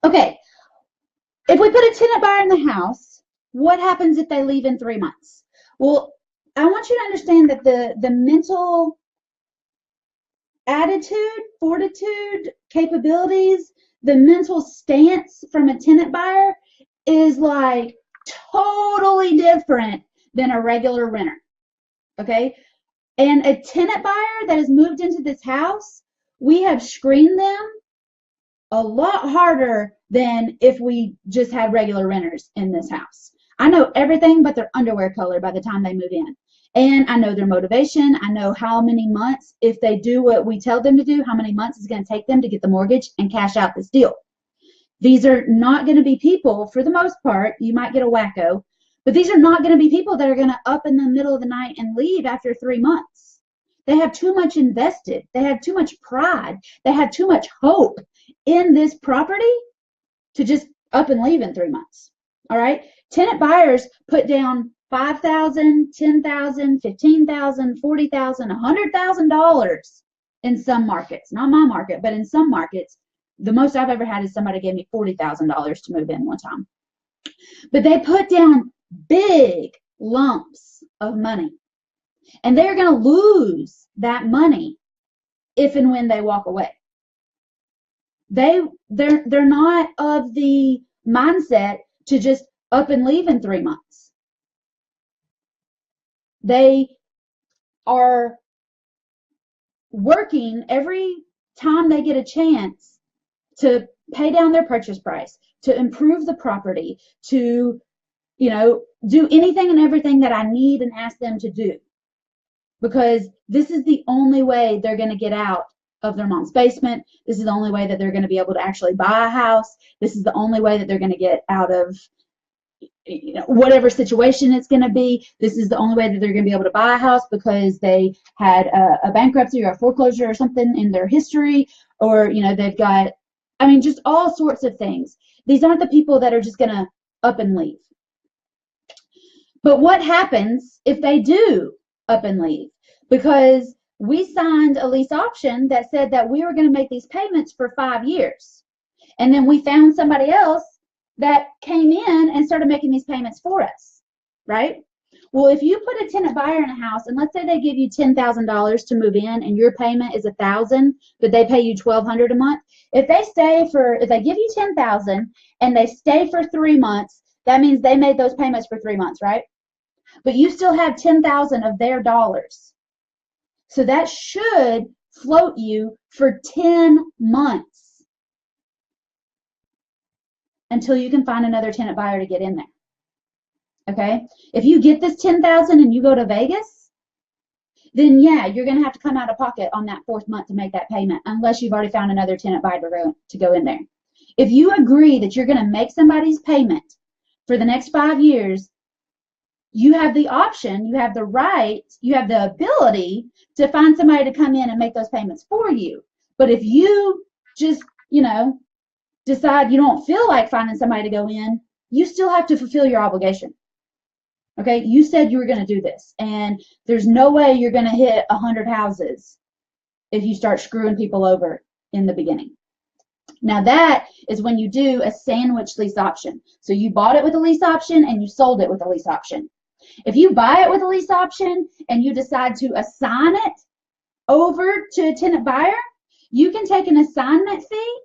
Okay, if we put a tenant buyer in the house, what happens if they leave in 3 months? Well, I want you to understand that the mental attitude, fortitude, capabilities, the mental stance from a tenant buyer is like totally different than a regular renter. Okay? And a tenant buyer that has moved into this house, we have screened them a lot harder than if we just had regular renters in this house. I know everything but their underwear color by the time they move in. And I know their motivation. I know how many months, if they do what we tell them to do, how many months it's going to take them to get the mortgage and cash out this deal. These are not going to be people, for the most part, you might get a wacko, but these are not going to be people that are going to up in the middle of the night and leave after 3 months. They have too much invested. They have too much pride. They have too much hope in this property to just up and leave in 3 months. All right? Tenant buyers put down $5,000, $10,000, $15,000, $40,000, $100,000 in some markets. Not my market, but in some markets. The most I've ever had is somebody gave me $40,000 to move in one time. But they put down big lumps of money. And they're going to lose that money if and when they walk away. They're not of the mindset to just up and leave in 3 months. They are working every time they get a chance to pay down their purchase price, to improve the property, to, do anything and everything that I need and ask them to do. Because this is the only way they're going to get out of their mom's basement. This is the only way that they're going to be able to actually buy a house. This is the only way that they're going to get out of whatever situation it's going to be. This is the only way that they're going to be able to buy a house because they had a bankruptcy or a foreclosure or something in their history, or they've got, just all sorts of things. These aren't the people that are just going to up and leave. But what happens if they do up and leave? Because we signed a lease option that said that we were going to make these payments for 5 years. And then we found somebody else that came in and started making these payments for us, right? Well, if you put a tenant buyer in a house, and let's say they give you $10,000 to move in, and your payment is $1,000, but they pay you $1,200 a month. If they give you $10,000 and they stay for 3 months, that means they made those payments for 3 months, right? But you still have $10,000 of their dollars. So that should float you for 10 months until you can find another tenant buyer to get in there. Okay? If you get this $10,000 and you go to Vegas, then yeah, you're going to have to come out of pocket on that 4th month to make that payment, unless you've already found another tenant buyer to go in there. If you agree that you're going to make somebody's payment for the next 5 years, you have the option, you have the right, you have the ability to find somebody to come in and make those payments for you. But if you just, decide you don't feel like finding somebody to go in, you still have to fulfill your obligation. Okay? You said you were going to do this, and there's no way you're going to hit 100 houses if you start screwing people over in the beginning. Now that is when you do a sandwich lease option. So you bought it with a lease option and you sold it with a lease option. If you buy it with a lease option and you decide to assign it over to a tenant buyer, you can take an assignment fee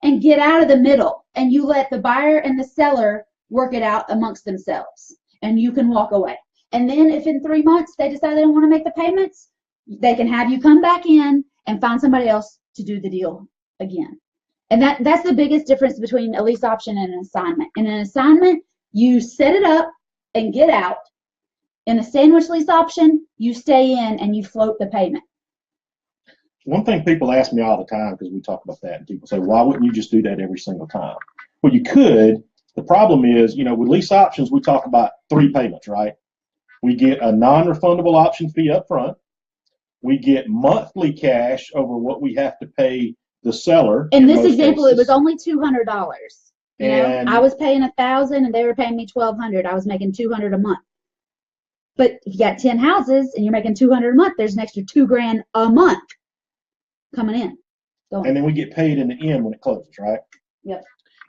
and get out of the middle, and you let the buyer and the seller work it out amongst themselves, and you can walk away. And then if in 3 months they decide they don't want to make the payments, they can have you come back in and find somebody else to do the deal again. And that's the biggest difference between a lease option and an assignment. In an assignment, you set it up and get out. In a sandwich lease option, you stay in and you float the payment. One thing people ask me all the time, because we talk about that, and people say, why wouldn't you just do that every single time? Well, you could. The problem is, with lease options, we talk about 3 payments, right? We get a non-refundable option fee up front. We get monthly cash over what we have to pay the seller. In this example, it was only $200. I was paying $1,000 and they were paying me $1,200. I was making $200 a month. But if you got 10 houses and you're making $200 a month, there's an extra $2,000 a month coming in. And then we get paid in the end when it closes, right? Yep.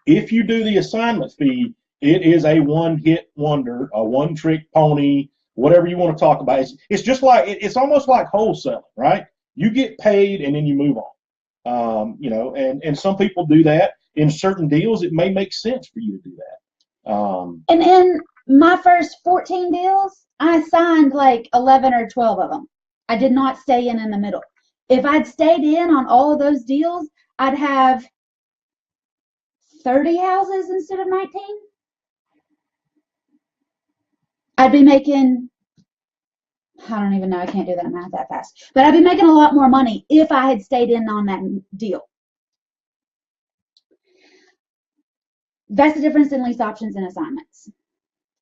If you do the assignment fee, it is a one-hit wonder, a one-trick pony, whatever you want to talk about. It's just like, it's almost like wholesaling, right? You get paid and then you move on. You know, and some people do that. In certain deals, it may make sense for you to do that. And in my first 14 deals, I signed like 11 or 12 of them. I did not stay in the middle. If I'd stayed in on all of those deals, I'd have 30 houses instead of 19. I'd be making, I don't even know, I can't do that math that fast, but I'd be making a lot more money if I had stayed in on that deal. That's the difference in lease options and assignments.